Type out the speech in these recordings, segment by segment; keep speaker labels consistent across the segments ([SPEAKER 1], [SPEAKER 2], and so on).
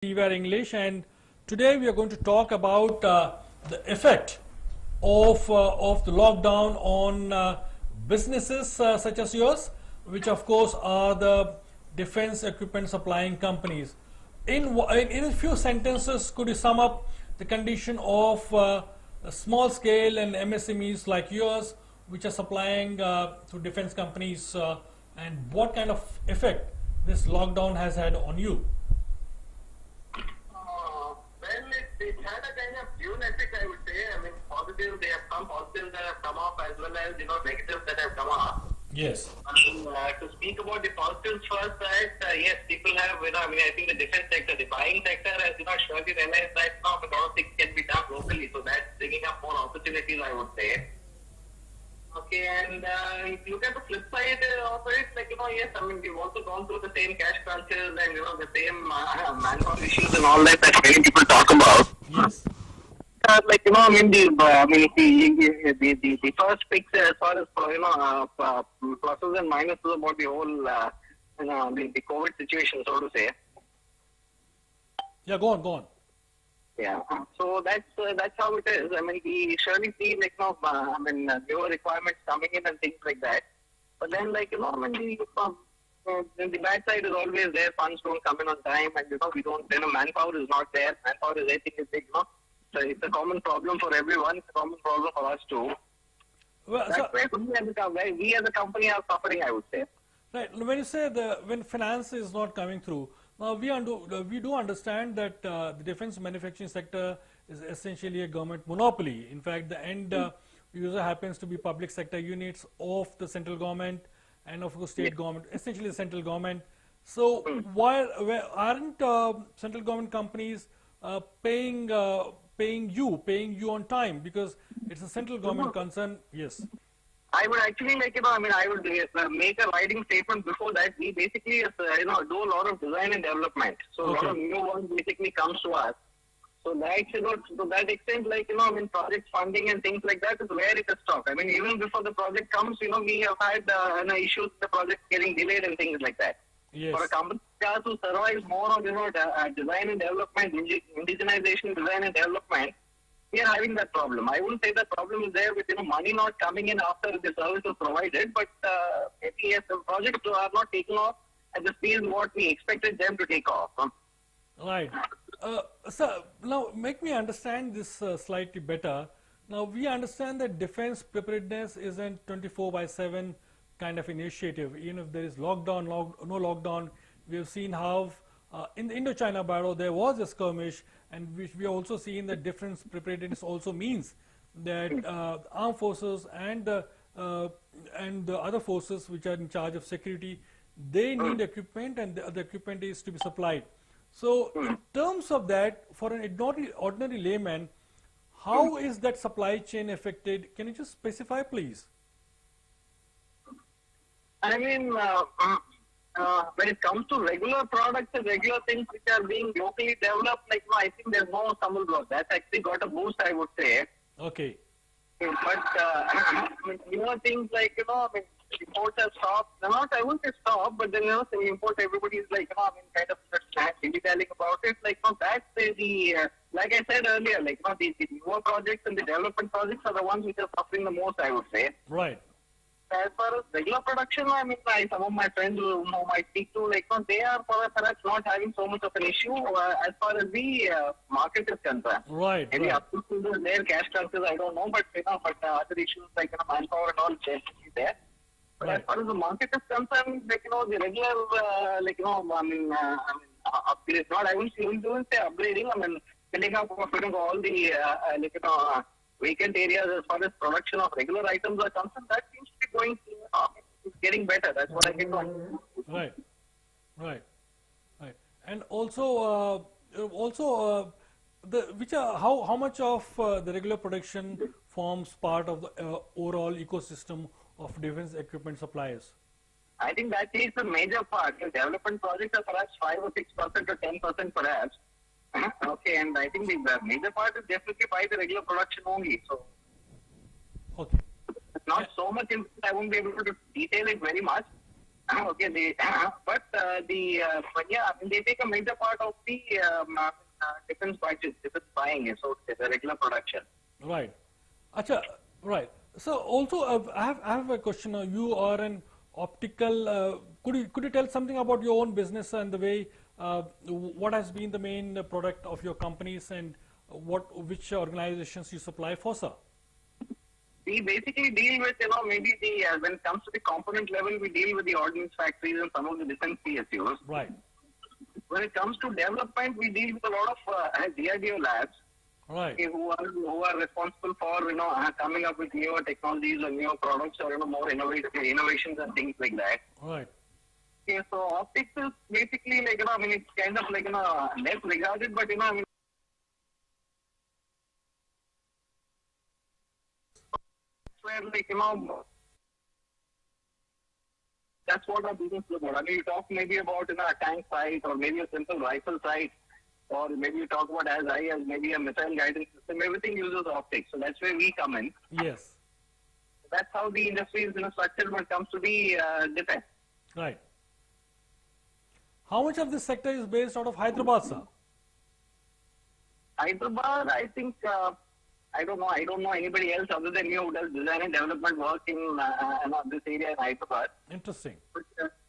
[SPEAKER 1] CVR English, and today we are going to talk about the effect of the lockdown on businesses such as yours, which of course are the defense equipment supplying companies. In a few sentences, could you sum up the condition of small scale and MSMEs like yours, which are supplying to defense companies, and what kind of effect this lockdown has had on you?
[SPEAKER 2] It had a kind of dual effect, I would say. I mean, positive, they have come, positives that have come up, as well as, negatives that have come up.
[SPEAKER 1] Yes.
[SPEAKER 2] To speak about the positives first, yes, people have, I think the defense sector, the buying sector has, surely realized that now a lot of things can be done locally. So that's bringing up more opportunities, I would say. Okay, and if you look at the flip side of it, yes, we've also gone through the same cash crunches and, the same manpower issues and all that many people talk about.
[SPEAKER 1] Yes.
[SPEAKER 2] The first picture as far as, pluses and minuses about the whole, the COVID situation, so to say.
[SPEAKER 1] Yeah, go on.
[SPEAKER 2] Yeah, so that's how it is. We surely see newer requirements coming in and things like that. But then the bad side is always there. Funds don't come in on time, and we don't. Manpower is not there. Manpower is, I think, is big. So it's a common problem for everyone. It's a common problem for us too.
[SPEAKER 1] Well,
[SPEAKER 2] that's where we as a company are suffering, I would say.
[SPEAKER 1] Right. When you say when finance is not coming through. Now, we do understand that the defense manufacturing sector is essentially a government monopoly. In fact, the end user happens to be public sector units of the central government and of course state government, essentially the central government. So, aren't central government companies paying you on time, because it's a central government concern? Yes.
[SPEAKER 2] I would actually I would make a writing statement before that. We basically, do a lot of design and development. So a lot of new ones basically comes to us. So that, to that extent, project funding and things like that is where it is stopped. Even before the project comes, we have had issues with the project getting delayed and things like that.
[SPEAKER 1] Yes.
[SPEAKER 2] For a company who survives more on, design and development, indigenization, design and development, we are having that problem. I wouldn't say that problem is there with money not coming in after the service is provided, but maybe yes, the projects are not taking off at the speed what we expected them to take off.
[SPEAKER 1] Right. So now make me understand this slightly better. Now we understand that defense preparedness isn't 24/7 kind of initiative. Even if there is lockdown, no lockdown, we have seen how in the Indo-China battle there was a skirmish, and which we also seen that defense preparedness also means that armed forces and the other forces which are in charge of security, they need equipment, and the equipment is to be supplied. So in terms of that, for an ordinary layman, how is that supply chain affected? Can you just specify, please?
[SPEAKER 2] When it comes to regular products and regular things which are being locally developed, I think there's no stumble block. That's actually got a boost, I would say.
[SPEAKER 1] Okay.
[SPEAKER 2] But, things like, imports have stopped. I wouldn't say stop, but then, some import, everybody is kind of dilly-dallying about it. That's like I said earlier, the newer projects and the development projects are the ones which are suffering the most, I would say.
[SPEAKER 1] Right.
[SPEAKER 2] As far as regular production, some of my friends who I speak to, they are perhaps not having so much of an issue as far as the market is concerned.
[SPEAKER 1] Right.
[SPEAKER 2] Maybe up to their cash crunches, I don't know, but other issues like manpower and all definitely there. But as far as the market is concerned, the regular, upgrade, not I wouldn't say upgrading. Filling up all the vacant areas as far as production of regular items are concerned, that seems to be going, getting better. That's what I get on.
[SPEAKER 1] Right. And also, how much of the regular production forms part of the overall ecosystem of defense equipment suppliers?
[SPEAKER 2] I think that is the major part. The development projects are perhaps 5 or 6% or 10% perhaps. Okay, and I think the major part is definitely by the regular production only. So,
[SPEAKER 1] okay,
[SPEAKER 2] not so much. I won't be able to detail it very much. okay, but yeah, I mean, they take a major part of the defense budget, defense buying, so to say, the regular production.
[SPEAKER 1] Right. Acha, right. So also, I have a question. You are an optical. Could you tell something about your own business and the way what has been the main product of your companies and which organizations you supply for, sir?
[SPEAKER 2] We basically deal with, maybe when it comes to the component level, we deal with the ordnance factories and some of the defense PSUs.
[SPEAKER 1] Right.
[SPEAKER 2] When it comes to development, we deal with a lot of DRDO labs.
[SPEAKER 1] Right.
[SPEAKER 2] Okay, who are responsible for coming up with newer technologies or newer products or more innovations and things like that.
[SPEAKER 1] Right.
[SPEAKER 2] Okay, so optics is basically like I mean it's kind of like less regarded, but I mean where like that's what our business is about. I mean you talk maybe about a tank sight or maybe a simple rifle sight. Or maybe you talk about as high as maybe a missile guidance system, everything uses optics. So that's where we come in.
[SPEAKER 1] Yes.
[SPEAKER 2] That's how the industry is structured when it comes to the defense.
[SPEAKER 1] Right. How much of this sector is based out of Hyderabad, sir?
[SPEAKER 2] Hyderabad, I think, I don't know anybody else other than you who does design and development work in this area in Hyderabad.
[SPEAKER 1] Interesting.
[SPEAKER 2] But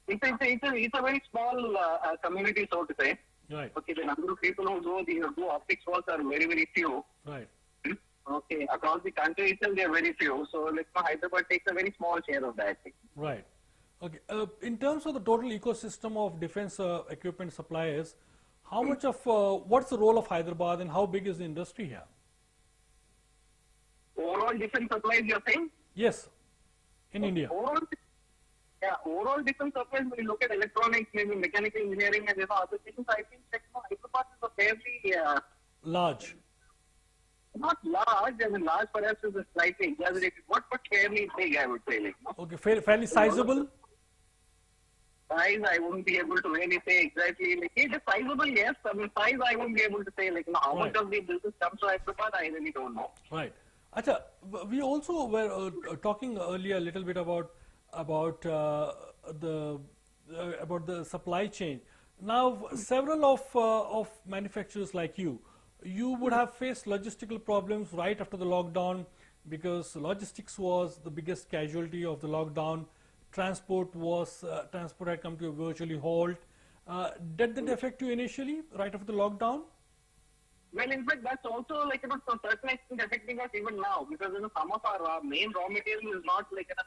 [SPEAKER 2] it's a very small community, so to say.
[SPEAKER 1] Right.
[SPEAKER 2] Okay, the number of people who do optics work are very, very few.
[SPEAKER 1] Right.
[SPEAKER 2] Okay, across the country itself, they are very few. So, like, Hyderabad takes a very small share of that.
[SPEAKER 1] Right. Okay. In terms of the total ecosystem of defense equipment suppliers, how much of what's the role of Hyderabad and how big is the industry here?
[SPEAKER 2] Overall defense supplies, you're saying?
[SPEAKER 1] Yes, in India.
[SPEAKER 2] Overall defense supplies, when you look at electronics, maybe mechanical engineering and other things, I think Hyderabad is a fairly
[SPEAKER 1] large.
[SPEAKER 2] Not large, I mean large perhaps is a slightly exaggerated, but fairly big, I would say. Like,
[SPEAKER 1] okay, fairly sizable?
[SPEAKER 2] Size, I wouldn't be able to really say exactly. Like, it is sizable, yes. I mean, size, I won't be able to say, like, how much of the business comes to Hyderabad, I really don't know.
[SPEAKER 1] Right. Acha, we also were talking earlier a little bit about the supply chain. Now, several of manufacturers like you would have faced logistical problems right after the lockdown because logistics was the biggest casualty of the lockdown. Transport had come to a virtually halt. Did that affect you initially, right after the lockdown?
[SPEAKER 2] Well, in fact, that's also like to a certain extent affecting us even now because some of our main raw material is not like it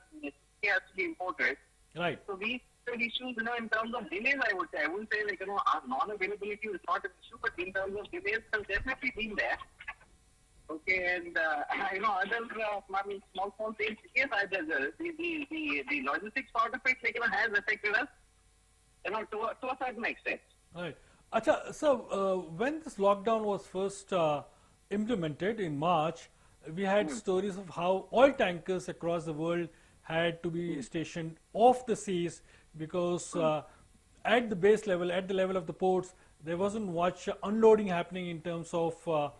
[SPEAKER 2] has to be imported.
[SPEAKER 1] Right.
[SPEAKER 2] So we have issues, in terms of delays. I would say I wouldn't say like our non-availability is not an issue, but in terms of delays, has definitely been there. Okay, and other small things. Yes, the logistics part of it has affected us, to a certain extent.
[SPEAKER 1] Right. Acha, so when this lockdown was first implemented in March, we had stories of how oil tankers across the world had to be stationed off the seas because at the base level, at the level of the ports, there wasn't much unloading happening in terms of oil,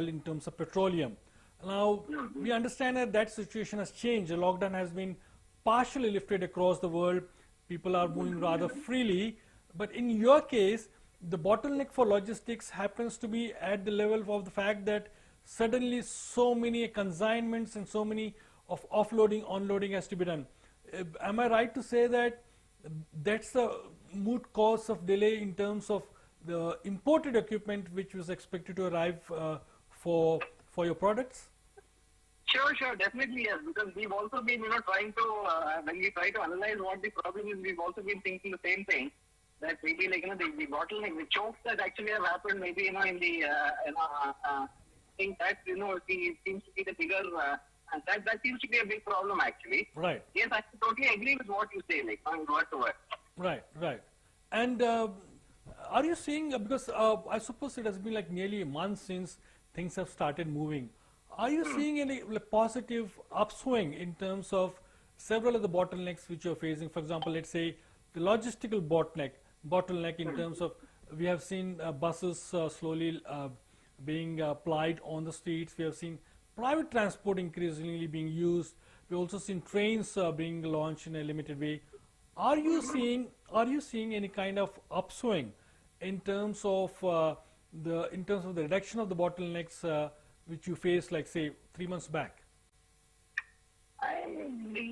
[SPEAKER 1] in terms of petroleum. Now, we understand that situation has changed. The lockdown has been partially lifted across the world. People are moving rather freely. But in your case, the bottleneck for logistics happens to be at the level of the fact that suddenly so many consignments and so many of offloading, onloading has to be done. Am I right to say that that's the root cause of delay in terms of the imported equipment which was expected to arrive for your products?
[SPEAKER 2] Sure, definitely yes. Because we've also been, trying to when we try to analyze what the problem is, we've also been thinking the same thing. That maybe the bottleneck, the chokes that actually have happened, maybe in the think that it seems to be the bigger and that seems to be a big problem actually.
[SPEAKER 1] Right.
[SPEAKER 2] Yes, I totally agree with what you say, like word to word.
[SPEAKER 1] Right. And are you seeing because I suppose it has been like nearly a month since things have started moving. Are you seeing any positive upswing in terms of several of the bottlenecks which you're facing? For example, let's say the logistical bottleneck in terms of we have seen buses slowly being plied on the streets. We have seen private transport increasingly being used. We've also seen trains being launched in a limited way. Are you seeing any kind of upswing in terms of the reduction of the bottlenecks which you faced, like say 3 months back?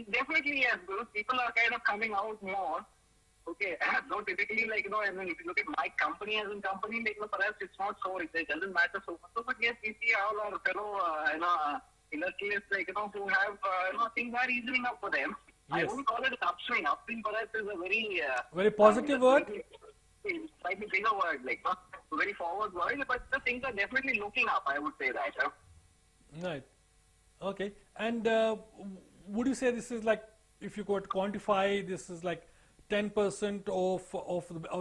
[SPEAKER 2] Definitely, yes, because people are kind of coming out more. Okay, so typically, like, I mean, if you look at my company as a company, like, perhaps it's not so, it doesn't matter so much. So, but yes, we see all our fellow, industrialists, like, who have, things are easing up for them. I
[SPEAKER 1] Yes.
[SPEAKER 2] wouldn't call it an upswing. Upswing perhaps is a very,
[SPEAKER 1] Very positive word?
[SPEAKER 2] slightly bigger word, like, very forward word, but the things are definitely looking up, I would say that.
[SPEAKER 1] Right. Okay. And would you say this is like, if you could quantify, this is like 10% of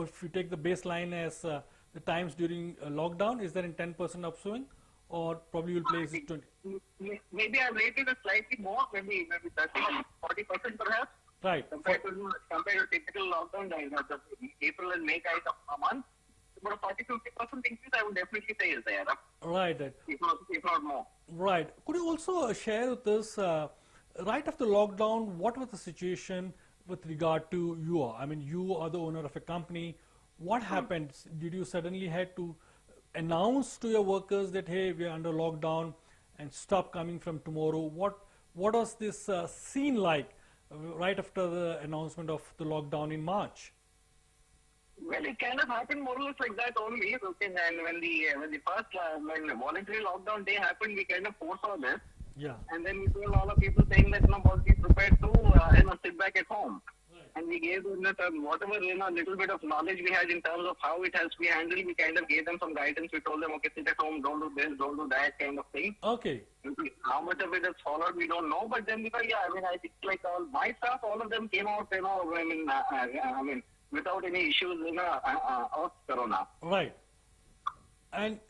[SPEAKER 1] if you take the baseline as the times during lockdown, is there in 10% upswing, or probably you'll place it 20?
[SPEAKER 2] Maybe I've rated it slightly more, maybe 30, 40% perhaps.
[SPEAKER 1] Right.
[SPEAKER 2] Compared to typical lockdown days, the April and May kind of a month, about a 40-50% increase, I would definitely say is there.
[SPEAKER 1] Right. Right.
[SPEAKER 2] If not more.
[SPEAKER 1] Right. Could you also share with us, right after lockdown, what was the situation with regard to you? I mean, you are the owner of a company. What happened? Did you suddenly had to announce to your workers that, hey, we are under lockdown and stop coming from tomorrow? What was this scene like right after the announcement of the lockdown in March?
[SPEAKER 2] Well, it kind of happened more or less like that only. Okay, and when the first when the voluntary lockdown day happened, we kind of foresaw this.
[SPEAKER 1] Yeah.
[SPEAKER 2] And then we told all the people saying that, be prepared to, sit back at home. Right. And we gave them that, whatever, little bit of knowledge we had in terms of how it has to be handled, we kind of gave them some guidance. We told them, okay, sit at home, don't do this, don't do that kind of thing.
[SPEAKER 1] Okay.
[SPEAKER 2] How much of it is followed, we don't know. But then, I think like all my staff, all of them came out, without any issues, of corona.
[SPEAKER 1] Right. And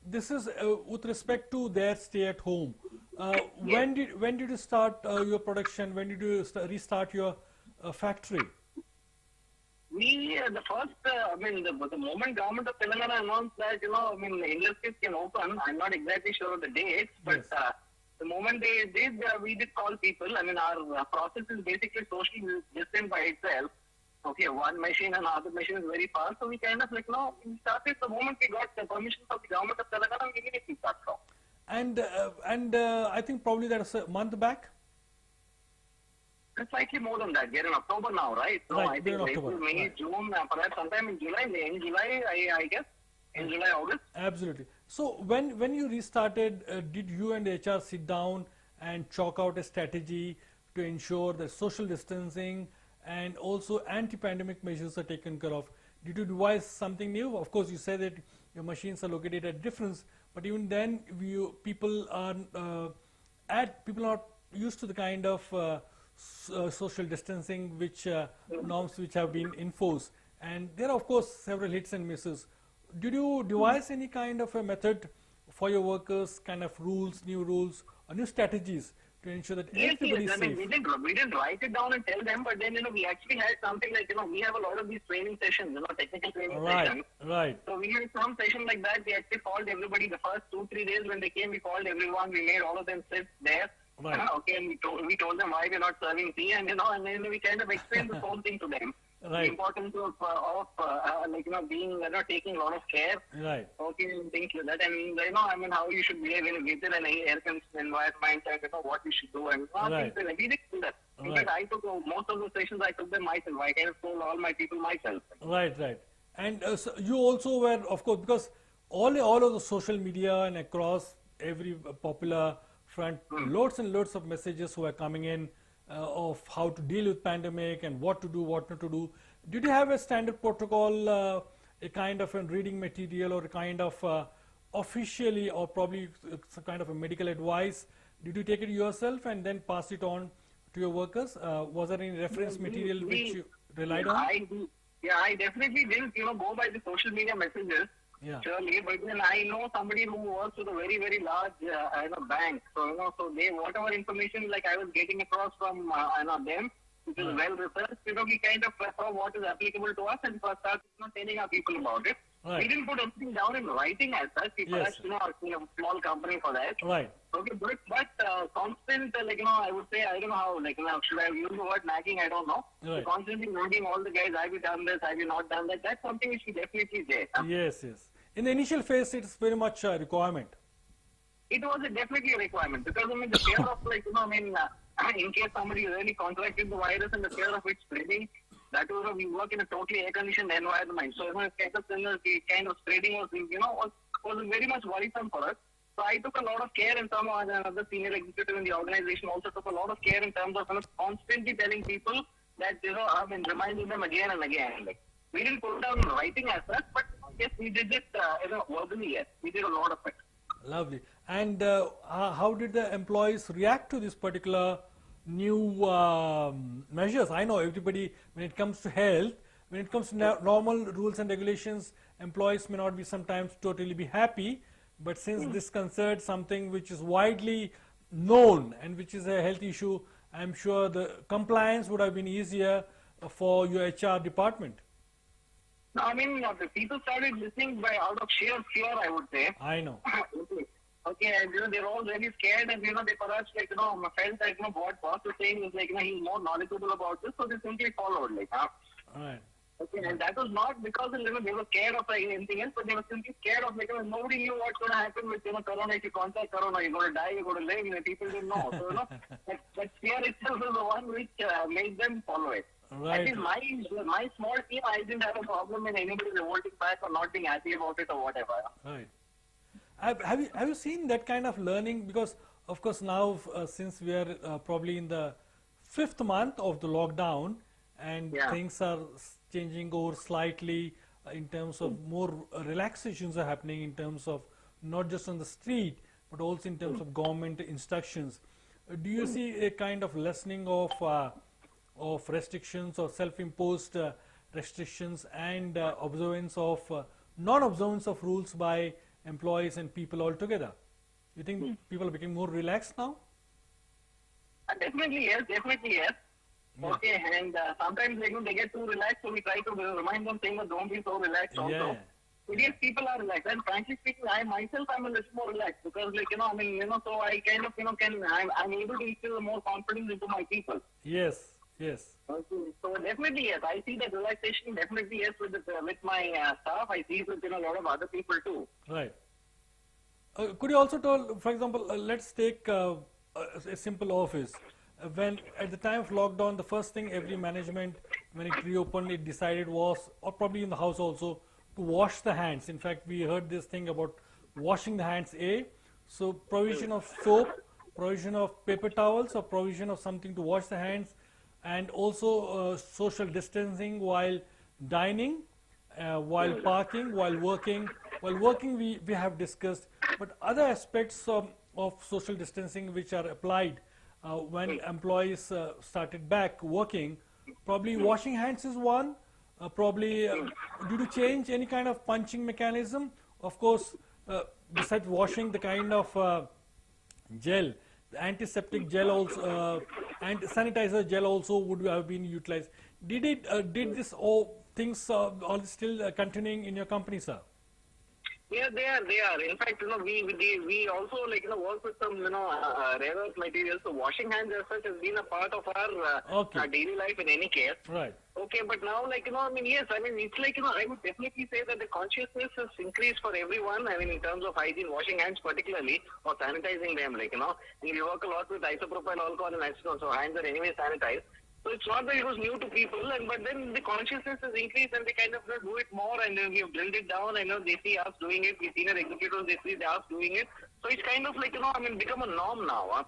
[SPEAKER 1] this is with respect to their stay at home. When did you start your production? When did you restart your factory?
[SPEAKER 2] We, the first, the moment government of Telangana announced that, industries can open, I'm not exactly sure of the dates, but the moment they did, we did call people. Our process is basically socially distant by itself. Okay, one machine and other machine is very fast, so we kind of we started the moment we got the permission from the government of Telangana, we immediately start from.
[SPEAKER 1] And I think probably that's a month back.
[SPEAKER 2] It's slightly more than that. We're in October now, right? So
[SPEAKER 1] right,
[SPEAKER 2] I think April, May, June, perhaps sometime in July, I guess, in July, August.
[SPEAKER 1] Absolutely. So when you restarted, did you and the HR sit down and chalk out a strategy to ensure that social distancing and also anti-pandemic measures are taken care of? Did you devise something new? Of course, you said that your machines are located at difference, but even then, people are not used to the kind of social distancing norms which have been enforced, and there are of course several hits and misses. Did you devise any kind of a method for your workers, kind of new rules or new strategies to ensure that everybody is safe?
[SPEAKER 2] We didn't write it down and tell them, but then we actually had something like we have a lot of these training sessions, technical training sessions.
[SPEAKER 1] Right.
[SPEAKER 2] So we had some session like that. We actually called everybody the first 2-3 days when they came. We called everyone. We made all of them sit there.
[SPEAKER 1] Right.
[SPEAKER 2] Okay, and we told them why we're not serving tea, and and then we kind of explained the whole thing to them.
[SPEAKER 1] Right.
[SPEAKER 2] The importance of being taking a lot of care.
[SPEAKER 1] Right.
[SPEAKER 2] Okay, and things like that, and how you should behave within an air-conditioned environment, and what you should do, and
[SPEAKER 1] right.
[SPEAKER 2] things like that. We did do that. In
[SPEAKER 1] Right.
[SPEAKER 2] fact, I took most of those sessions. I took them myself. I kind of told all my people myself.
[SPEAKER 1] Right. And so you also were, of course, because all of the social media and across every popular front, loads and loads of messages were coming in of how to deal with pandemic and what to do, what not to do. Did you have a standard protocol, a kind of a reading material, or a kind of officially, or probably some kind of a medical advice? Did you take it yourself and then pass it on to your workers? Was there any reference material which you relied on?
[SPEAKER 2] I definitely didn't, go by the social media messages.
[SPEAKER 1] Yeah.
[SPEAKER 2] Surely, but then I know somebody who works with a very, very large, bank. So, so they, whatever information like I was getting across from, them, which is well researched, we kind of saw what is applicable to us and started telling our people about it.
[SPEAKER 1] Right.
[SPEAKER 2] We didn't put anything down in writing as such. We
[SPEAKER 1] Yes.
[SPEAKER 2] perhaps, are a small company for that.
[SPEAKER 1] Right.
[SPEAKER 2] Okay, but constant, I would say, I don't know how, should I use the word nagging? I don't know.
[SPEAKER 1] Right.
[SPEAKER 2] So constantly nagging all the guys, have you done this, have you not done that? That's something which we definitely did.
[SPEAKER 1] Yes, yes. In the initial phase, it's very much a requirement.
[SPEAKER 2] It was definitely a requirement because, the fear of, in case somebody really contracted the virus and the fear of it spreading, that was, we work in a totally air-conditioned environment. So, kind of spreading was, was very much worrisome for us. So I took a lot of care, and some another senior executive in the organization also took a lot of care in terms of constantly telling people that, reminding them again and again. Like, we didn't put down writing as such, but yes, we did it, verbally, yes. We did a lot of it.
[SPEAKER 1] Lovely. And how did the employees react to this particular new measures? I know everybody, when it comes to health, when it comes to normal rules and regulations, employees may not be sometimes totally be happy, but since this concerns something which is widely known and which is a health issue, I'm sure the compliance would have been easier for your HR department.
[SPEAKER 2] No, the people started listening by out of sheer fear, I would say.
[SPEAKER 1] I know.
[SPEAKER 2] Okay, and they're all very scared, and they perhaps felt that what boss was saying is he's more knowledgeable about this, so they simply followed
[SPEAKER 1] Right.
[SPEAKER 2] Okay, and that was not because they were scared of anything else, but they were simply scared of nobody knew what's going to happen with corona. If you contact corona, you're going to die, you're going to live. People didn't know. So that fear itself is the one which made them follow it.
[SPEAKER 1] Right.
[SPEAKER 2] At least my small team, I didn't have a problem in anybody revolting back or not being happy about it or whatever.
[SPEAKER 1] Right. Have you seen that kind of learning? Because of course now since we are probably in the 5th month of the lockdown, and things are changing over slightly in terms of more relaxations are happening in terms of not just on the street but also in terms of government instructions. Do you see a kind of lessening of restrictions or self-imposed restrictions and observance of non-observance of rules by employees and people altogether? You think people are becoming more relaxed now?
[SPEAKER 2] Definitely yes, definitely yes. Yeah. Okay, and sometimes they get too relaxed, so we try to remind them saying that don't be so relaxed also.
[SPEAKER 1] Yeah.
[SPEAKER 2] But yes, people are relaxed, and frankly speaking, I myself am a little more relaxed because so I kind of I'm able to instill more confidence into my people.
[SPEAKER 1] Yes, yes.
[SPEAKER 2] Okay. So definitely yes, I see that relaxation definitely yes with my staff. I see it with a lot of other people too.
[SPEAKER 1] Right. Could you also tell, for example, let's take a simple office. When at the time of lockdown, the first thing every management, when it reopened, it decided was, or probably in the house also, to wash the hands. In fact, we heard this thing about washing the hands. So provision of soap, provision of paper towels, or provision of something to wash the hands, and also social distancing while dining, while parking, while working. While working, we have discussed, but other aspects of social distancing which are applied when employees started back working, probably washing hands is one, probably due to change any kind of punching mechanism. Of course, besides washing, the kind of gel, the antiseptic gel also, and sanitizer gel also would have been utilized. Did this all things all still continuing in your company, sir?
[SPEAKER 2] Yeah, they are. In fact, we also work with some rare earth materials. So washing hands as such has been a part of our daily life in any case.
[SPEAKER 1] Right.
[SPEAKER 2] Okay, but now yes, it's I would definitely say that the consciousness has increased for everyone. In terms of hygiene, washing hands particularly, or sanitizing them. We work a lot with isopropyl alcohol and acetone, so hands are anyway sanitized. So it's not that it was new to people, but then the consciousness has increased and they kind of do it more, and we have drilled it down. I know they see us doing it, we senior executives, they see us doing it. So it's kind of become a norm now. Huh?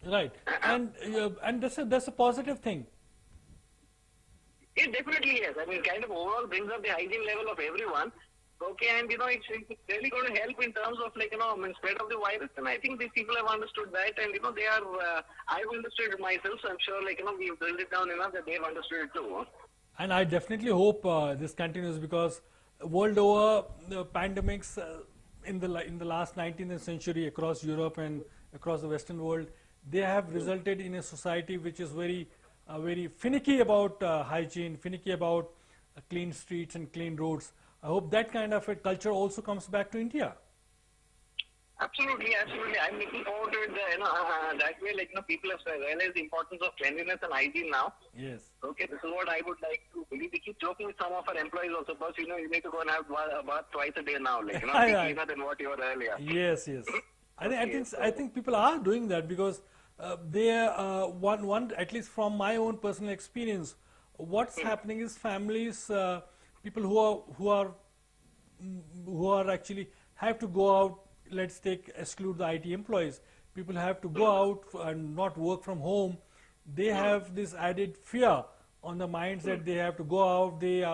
[SPEAKER 1] Right, and that's a positive thing.
[SPEAKER 2] It definitely is. Kind of overall brings up the hygiene level of everyone. Okay, and it's really going to help in terms of spread of the virus, and I think these people have understood that, and they are. I've understood it myself, so I'm sure we've drilled it down enough that they've understood it too.
[SPEAKER 1] And I definitely hope this continues, because world over, the pandemics in the last 19th century across Europe and across the Western world, they have resulted in a society which is very finicky about hygiene, finicky about clean streets and clean roads. I hope that kind of a culture also comes back to India.
[SPEAKER 2] Absolutely, absolutely. I'm looking forward to it. That way, people have realized the importance of cleanliness and hygiene now.
[SPEAKER 1] Yes.
[SPEAKER 2] Okay, this is what I would like to believe. We keep joking with some of our employees also, but you need to go and have a bath twice a day now, be cleaner than what you were earlier.
[SPEAKER 1] Yes, yes.
[SPEAKER 2] Okay,
[SPEAKER 1] I think people are doing that because they one at least from my own personal experience, what's happening is families, people who are actually have to go out. Let's exclude the IT employees. People have to go out and not work from home. They have this added fear on the minds that they have to go out. They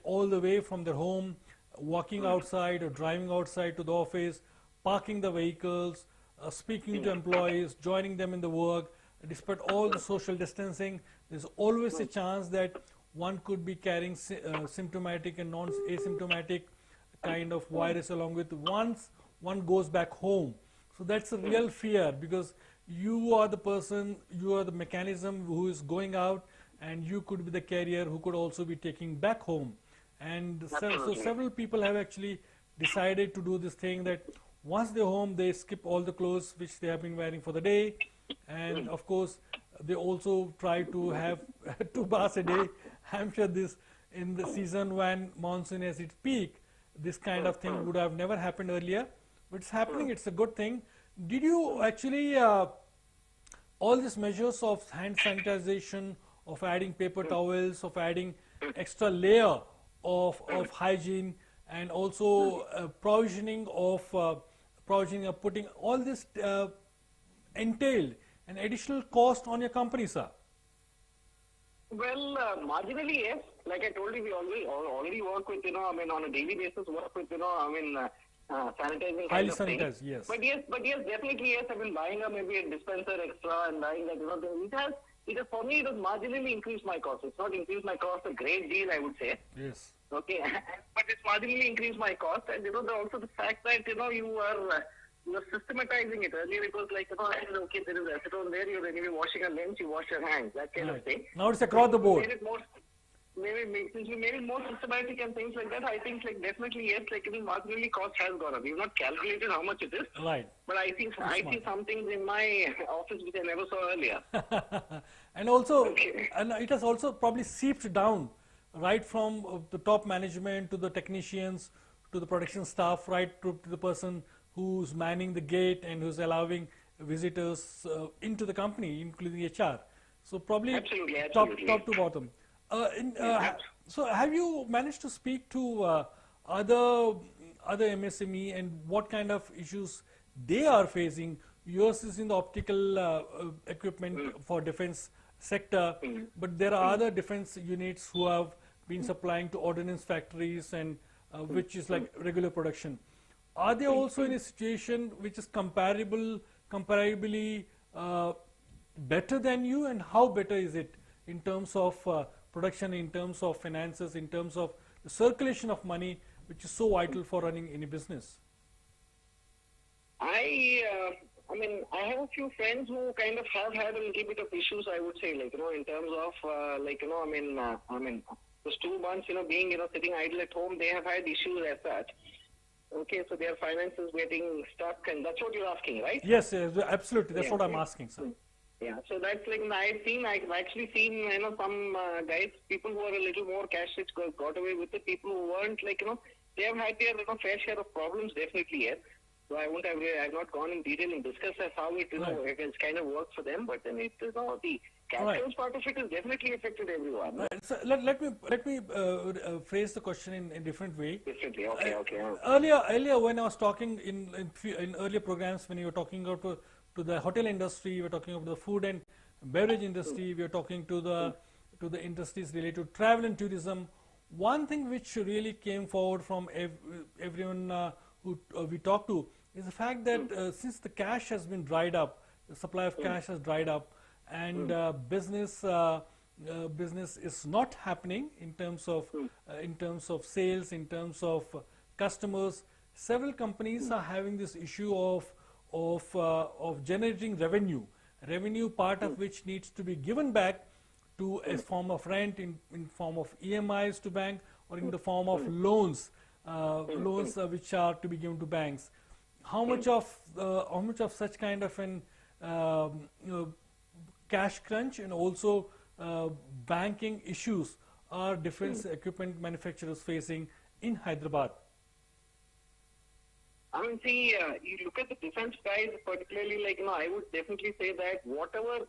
[SPEAKER 1] all the way from their home, walking outside or driving outside to the office, parking the vehicles, speaking to employees, joining them in the work. Despite all the social distancing, there's always a chance that one could be carrying symptomatic and non-asymptomatic kind of virus along with once one goes back home. So that's a real fear because you are the person, you are the mechanism who is going out, and you could be the carrier who could also be taking back home. And so several people have actually decided to do this thing that once they're home, they skip all the clothes which they have been wearing for the day. And of course, they also try to have 2 baths a day. I'm sure this in the season when monsoon is its peak, this kind of thing would have never happened earlier. But it's happening, it's a good thing. Did you actually, all these measures of hand sanitization, of adding paper towels, of adding extra layer of hygiene, and also provisioning of putting all this entailed an additional cost on your company, sir?
[SPEAKER 2] Well, marginally, yes. Like I told you, we already work with, on a daily basis, work with, sanitizing
[SPEAKER 1] Highly
[SPEAKER 2] kind of thing.
[SPEAKER 1] sanitized, yes.
[SPEAKER 2] But yes, definitely, yes. I've been buying maybe a dispenser extra and buying that, for me, it has marginally increased my cost. It's not increased my cost a great deal, I would say.
[SPEAKER 1] Yes.
[SPEAKER 2] Okay. But it's marginally increased my cost. And, also the fact that, you are systematizing it. Earlier it was like, okay, there is acetone there, you're anyway washing a lens, you wash your hands, that kind of thing.
[SPEAKER 1] Now it's across the board.
[SPEAKER 2] Since we made it more systematic and things like that, I think definitely yes, marginally cost has gone up. We've not calculated how much it is.
[SPEAKER 1] Right.
[SPEAKER 2] But I see some things in my office which I never saw earlier.
[SPEAKER 1] And also, and it has also probably seeped down right from the top management to the technicians to the production staff, right to the person who's manning the gate and who's allowing visitors into the company, including HR. So probably
[SPEAKER 2] absolutely.
[SPEAKER 1] top to bottom. So have you managed to speak to other MSME and what kind of issues they are facing? Yours is in the optical equipment for defense sector, but there are other defense units who have been supplying to ordnance factories and which is like regular production. Are they also in a situation which is comparably better than you, and how better is it in terms of production, in terms of finances, in terms of the circulation of money, which is so vital for running any business?
[SPEAKER 2] I have a few friends who kind of have had a little bit of issues, I would say, in terms of, those 2 months, being, sitting idle at home, they have had issues as such. Okay, so their finances getting stuck, and that's what you're asking, right?
[SPEAKER 1] Yes, absolutely. That's what I'm asking, sir.
[SPEAKER 2] Yeah, so that's I've actually seen, some guys, people who are a little more cash rich got away with it. People who weren't, they have had their fair share of problems, definitely, yes. So I've not gone in detail and discussed as how it, it has kind of worked for them, but then it is the cash flows part of it has definitely affected everyone.
[SPEAKER 1] So let me phrase the question in a different way.
[SPEAKER 2] Differently, okay.
[SPEAKER 1] Earlier when I was talking in earlier programs, when you were talking about to the hotel industry, we were talking about the food and beverage industry, we were talking to the industries related to travel and tourism. One thing which really came forward from everyone who we talked to is the fact that since the cash has been dried up, the supply of cash has dried up, and business is not happening in terms of sales, in terms of customers. Several companies are having this issue of generating revenue part of which needs to be given back to a form of rent, in form of EMIs to bank, or in the form of loans, loans which are to be given to banks. How much of such kind of an cash crunch and also banking issues are defense equipment manufacturers facing in Hyderabad?
[SPEAKER 2] I mean, see, you look at the defense price, particularly, like, I would definitely say that whatever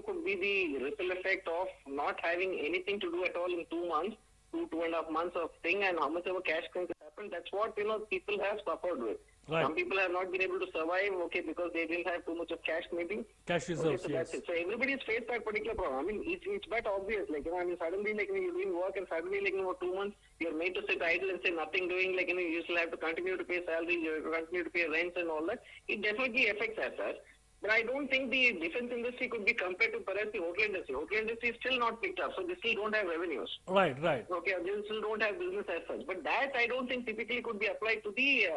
[SPEAKER 2] could be the ripple effect of not having anything to do at all in 2 months, 2.5 months of thing, and how much of a cash crunch has happened, that's what, people have suffered with.
[SPEAKER 1] Right.
[SPEAKER 2] Some people have not been able to survive, okay, because they didn't have too much of cash maybe.
[SPEAKER 1] Cash reserves,
[SPEAKER 2] okay, so
[SPEAKER 1] yes.
[SPEAKER 2] that's it. So everybody's faced that particular problem. I mean, it's quite obvious. Like, suddenly, like, you're doing work and suddenly, like, for 2 months, you're made to sit idle and say nothing doing. Like, you still have to continue to pay salaries, you have to continue to pay rents and all that. It definitely affects as such. But I don't think the defense industry could be compared to perhaps the hotel industry. Hotel industry is still not picked up, so they still don't have revenues.
[SPEAKER 1] Right, right.
[SPEAKER 2] Okay, they still don't have business as such. But that I don't think typically could be applied to the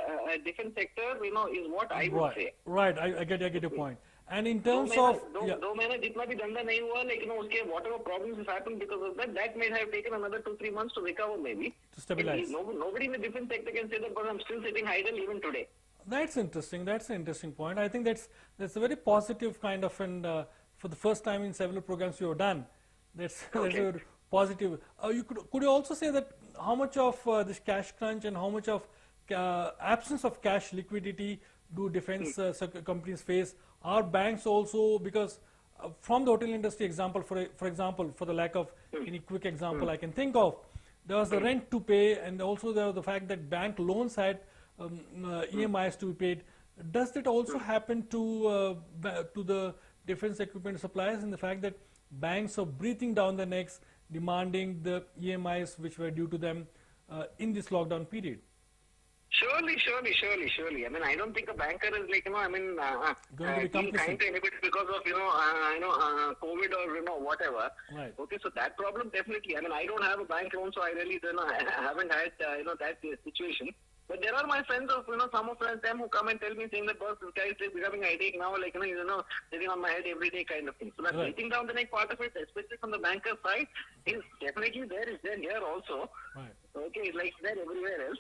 [SPEAKER 2] defense sector, is what I would say.
[SPEAKER 1] Right, I get your point. And in terms of...
[SPEAKER 2] Though मैंने जितना भी धंधा नहीं हुआ, लेकिन उसके whatever problems has happened because of that, that may have taken another 2-3 months to recover maybe.
[SPEAKER 1] To stabilize.
[SPEAKER 2] Nobody in the defense sector can say that, but I'm still sitting idle even today.
[SPEAKER 1] That's interesting. That's an interesting point. I think that's a very positive kind of, and for the first time in several programs you have done, that's a very positive. Could you also say that how much of this cash crunch and how much of absence of cash liquidity do defense companies face? Are banks also, because from the hotel industry example, for example, for the lack of any quick example I can think of, there was the rent to pay, and also there was the fact that bank loans had EMIs to be paid. Does that also happen to the defense equipment suppliers, in the fact that banks are breathing down their necks, demanding the EMIs which were due to them in this lockdown period?
[SPEAKER 2] Surely. I mean, I don't think a banker is like,
[SPEAKER 1] going to be
[SPEAKER 2] being kind to anybody because of, COVID or, whatever.
[SPEAKER 1] Right.
[SPEAKER 2] Okay, so that problem definitely, I mean, I don't have a bank loan, so I really haven't had, that situation. But there are my friends of, some of them who come and tell me saying that, boss, this guy is becoming a headache now, like, sitting on my head every day kind of thing. So that breathing down the neck part of it, especially from the banker side, is definitely there, is there here also. Right. Okay, like there everywhere else.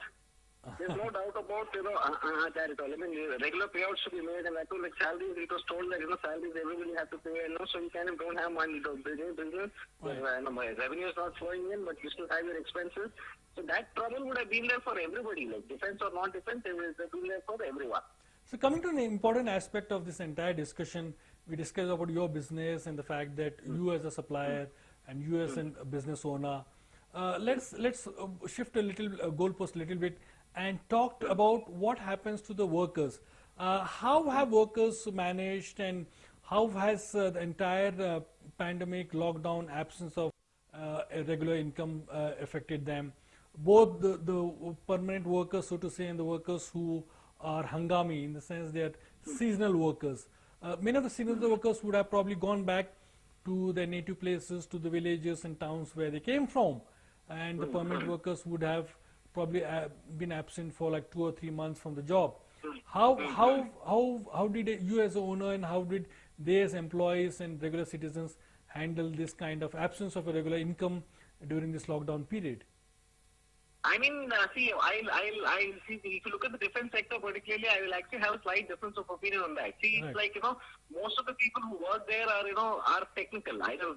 [SPEAKER 2] There's no doubt about, that at all. I mean, regular payouts should be made, and I told, like, salaries, it was told that, salaries everybody have to pay, so you kind of don't have money to business. Right. Revenue is not flowing in, but you still have your expenses. So that trouble would have been there for everybody, like defense or non-defense, it would have been there for everyone.
[SPEAKER 1] So coming to an important aspect of this entire discussion, we discussed about your business and the fact that you as a supplier and you as a business owner. Let's shift a little goalpost a little bit and talk about what happens to the workers. How have workers managed, and how has the entire pandemic, lockdown, absence of regular income affected them? Both the permanent workers, so to say, and the workers who are hangami, in the sense they are seasonal workers. Many of the seasonal workers would have probably gone back to their native places, to the villages and towns where they came from, and the permanent workers would have probably been absent for like 2 or 3 months from the job. How did you as an owner, and how did they as employees and regular citizens handle this kind of absence of a regular income during this lockdown period?
[SPEAKER 2] I mean, see, I see, if you look at the defense sector particularly, I will actually have a slight difference of opinion on that. See, it's like, most of the people who work there are technical, either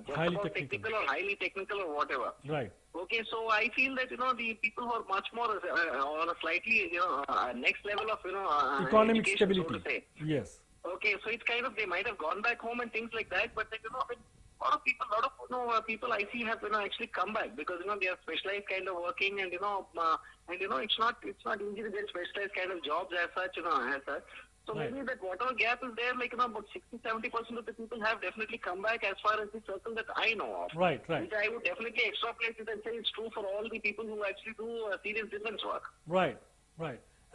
[SPEAKER 2] just
[SPEAKER 1] highly
[SPEAKER 2] about technical or highly technical or whatever.
[SPEAKER 1] Right.
[SPEAKER 2] Okay, so I feel that, the people who are much more on a slightly, next level of,
[SPEAKER 1] economic
[SPEAKER 2] education,
[SPEAKER 1] stability.
[SPEAKER 2] so to say.
[SPEAKER 1] Yes.
[SPEAKER 2] Okay, so it's kind of, they might have gone back home and things like that, but then, a lot of people I see have actually come back, because they are specialized kind of working, and it's not easy to get specialized kind of jobs as such. So maybe that whatever gap is there, like about 60-70% of the people have definitely come back, as far as the circle that I know of.
[SPEAKER 1] Right.
[SPEAKER 2] Which I would definitely extrapolate it and say it's true for all the people who actually do serious defense work.
[SPEAKER 1] Right.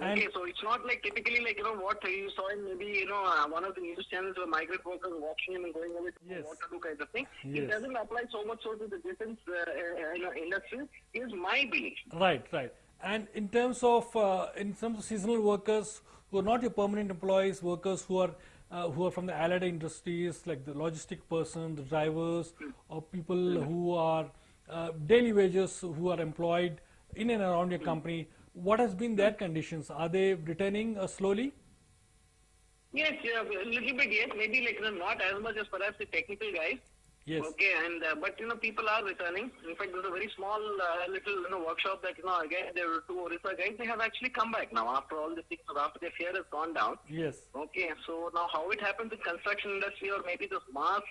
[SPEAKER 2] Okay, so it's not like typically like, what you saw in maybe, one of the news channels where migrant workers walking in and going away to what to do kind of thing. It doesn't apply so much so to the defense industry, is my belief.
[SPEAKER 1] Right. And in terms of seasonal workers who are not your permanent employees, workers who are from the allied industries, like the logistic person, the drivers, or people who are daily wages who are employed in and around your company, what has been their conditions? Are they returning slowly?
[SPEAKER 2] Yes, yeah, a little bit, yes. Maybe like not as much as perhaps the technical guys.
[SPEAKER 1] Yes.
[SPEAKER 2] Okay, and but people are returning. In fact, there's a very small little workshop that again there were two Orissa guys. They have actually come back now after all the things, after their fear has gone down.
[SPEAKER 1] Yes.
[SPEAKER 2] Okay, so now how it happens in construction industry or maybe the mass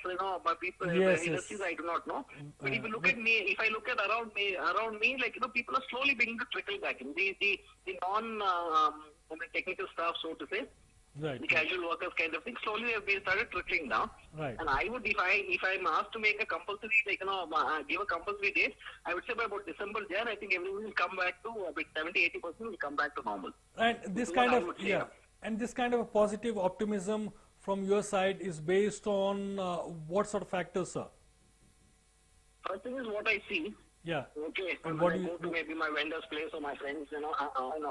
[SPEAKER 2] by people
[SPEAKER 1] Yes,
[SPEAKER 2] industries,
[SPEAKER 1] yes.
[SPEAKER 2] I do not know. But if you look at me, if I look at around me, like people are slowly beginning to trickle back in the non technical staff, so to say.
[SPEAKER 1] Right.
[SPEAKER 2] The casual workers kind of thing, slowly they have started trickling down.
[SPEAKER 1] Right.
[SPEAKER 2] And I would, if I'm asked to make a compulsory, give a compulsory date, I would say by about December, Jan, I think everything will come back to a bit 70-80% will come back to normal.
[SPEAKER 1] And this kind of and this kind of a positive optimism from your side is based on what sort of factors, sir?
[SPEAKER 2] First thing is what I see.
[SPEAKER 1] Yeah.
[SPEAKER 2] Okay.
[SPEAKER 1] And
[SPEAKER 2] what I go to maybe my vendor's place or my friends,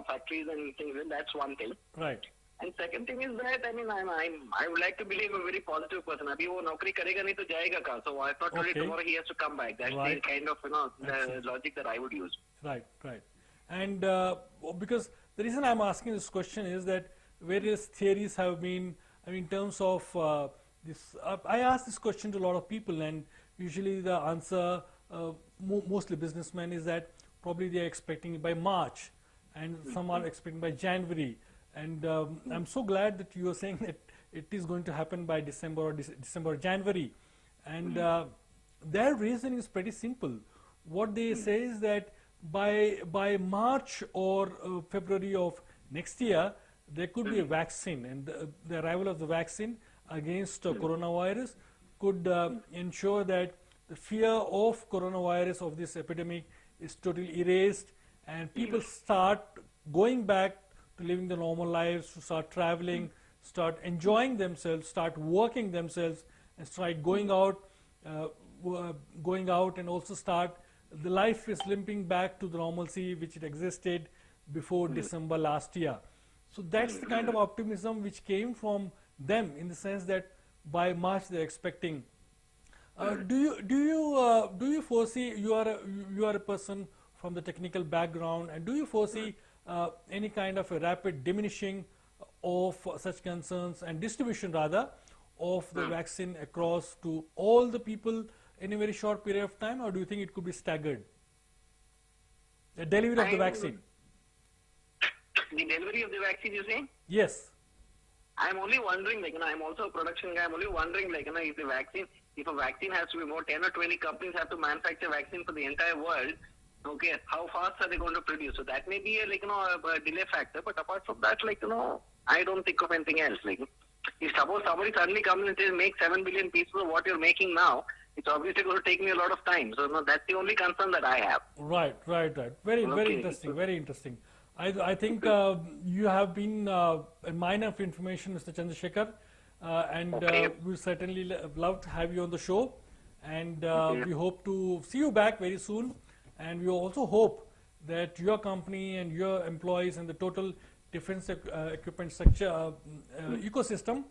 [SPEAKER 2] factories and things. That's one thing.
[SPEAKER 1] Right.
[SPEAKER 2] And second thing is that I would like to believe a very positive person. Abhi wo naukri karega nahi to jayega ka. So I thought today tomorrow he has to come back. That's the kind of the logic that I would use.
[SPEAKER 1] Right, right. And because the reason I'm asking this question is that various theories have been, in terms of this. I ask this question to a lot of people, and usually the answer, mostly businessmen, is that probably they are expecting it by March, and some are expecting by January. And I'm so glad that you are saying that it is going to happen by December or December, January. And their reason is pretty simple. What they say is that by March or February of next year, there could be a vaccine, and the arrival of the vaccine against coronavirus could ensure that the fear of coronavirus, of this epidemic, is totally erased, and people start going back to living the normal lives, to start traveling, start enjoying themselves, start working themselves, and start going out, and also start, the life is limping back to the normalcy which it existed before December last year. So that's the kind of optimism which came from them, in the sense that by March they're expecting. Do you foresee, you are a person from the technical background, and do you foresee any kind of a rapid diminishing of such concerns and distribution rather of the vaccine across to all the people in a very short period of time, or do you think it could be staggered? The delivery of the vaccine.
[SPEAKER 2] The delivery of the vaccine, you say?
[SPEAKER 1] Yes.
[SPEAKER 2] I'm only wondering, I'm also a production guy. I'm only wondering, if a vaccine has to be more, 10 or 20 companies have to manufacture vaccine for the entire world. Okay, how fast are they going to produce? So that may be a delay factor. But apart from that, I don't think of anything else. If suppose somebody suddenly comes and says make 7 billion pieces of what you're making now, it's obviously going to take me a lot of time. So that's the only concern that I have.
[SPEAKER 1] Right. Very interesting. Very interesting. I think you have been a mine of information, Mr. Chandrasekhar, and we certainly love to have you on the show. And we hope to see you back very soon. And we also hope that your company and your employees and the total defense equipment sector ecosystem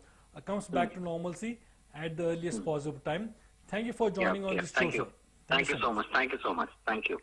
[SPEAKER 1] comes back to normalcy at the earliest possible time. Thank you for joining on this show, sir.
[SPEAKER 2] Thank you so much. Thank you so much. Thank you.